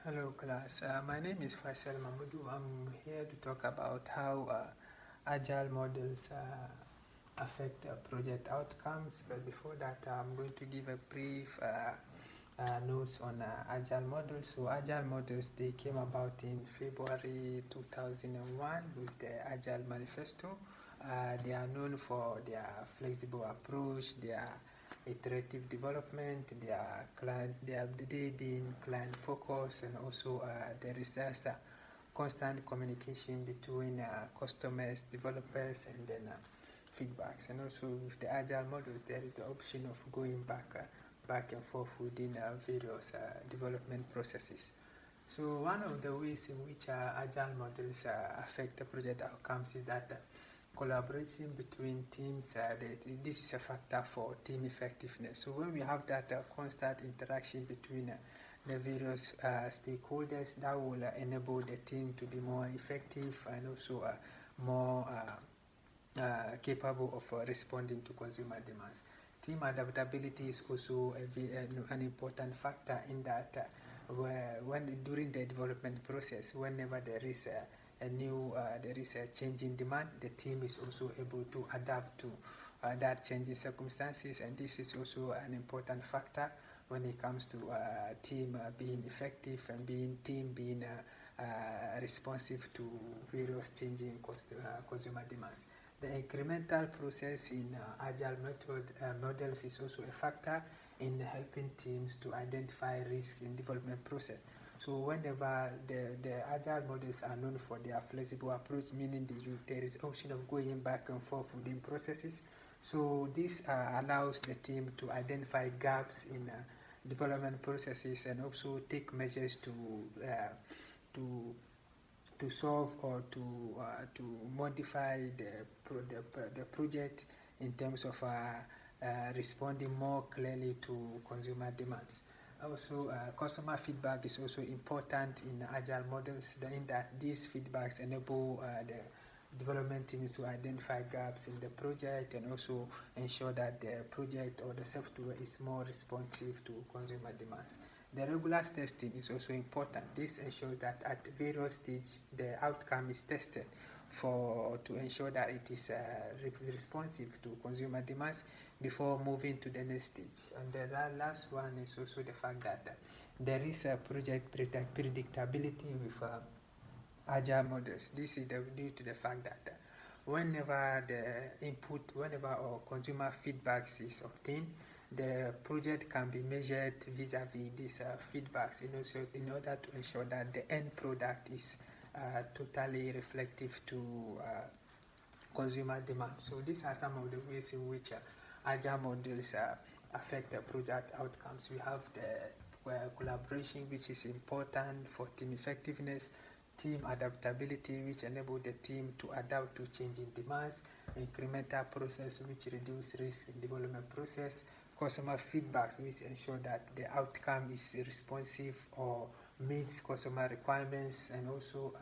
Hello class, my name is Faisal Mahmoudou. I'm here to talk about how agile models affect project outcomes. But before that, I'm going to give a brief notes on agile models. So agile models, they came about in February 2001 with the Agile Manifesto. They are known for their flexible approach, their iterative development, they being client focused, and also there is just constant communication between customers, developers, and then feedbacks. And also with the agile models, there is the option of going back and forth within various development processes. So one of the ways in which agile models affect the project outcomes is that collaboration between teams, this is a factor for team effectiveness. So when we have that constant interaction between the various stakeholders, that will enable the team to be more effective and also more capable of responding to consumer demands. Team adaptability is also an important factor in that during the development process, whenever there is a change in demand, the team is also able to adapt to that changing circumstances, and this is also an important factor when it comes to team being effective and being responsive to various changing consumer demands. The incremental process in agile models is also a factor in helping teams to identify risks in development process. So whenever the agile models are known for their flexible approach, meaning there is option of going back and forth within processes. So this allows the team to identify gaps in development processes and also take measures to solve or to modify the project in terms of responding more clearly to consumer demands. Also, customer feedback is also important in agile models, in that these feedbacks enable the development teams to identify gaps in the project and also ensure that the project or the software is more responsive to consumer demands. The regular testing is also important. This ensures that at various stages the outcome is tested to ensure that it is responsive to consumer demands before moving to the next stage. And the last one is also the fact that there is a project predictability with agile models. This is due to the fact that whenever our consumer feedbacks is obtained, the project can be measured vis-a-vis these feedbacks, and also in order to ensure that the end product is totally reflective to consumer demand. So these are some of the ways in which agile models affect the project outcomes. We have the collaboration, which is important for team effectiveness, team adaptability, which enable the team to adapt to changing demands, incremental process, which reduce risk in development process, customer feedbacks, which ensure that the outcome is responsive or meets customer requirements, and also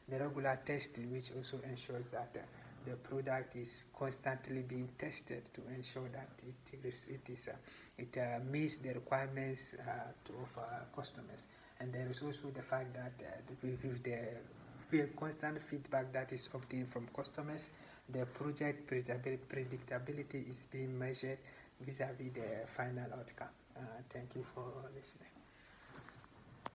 the regular testing, which also ensures that the product is constantly being tested to ensure that it meets the requirements of customers. And there is also the fact that with the constant feedback that is obtained from customers, the project predictability is being measured vis-a-vis the final outcome. Thank you for listening.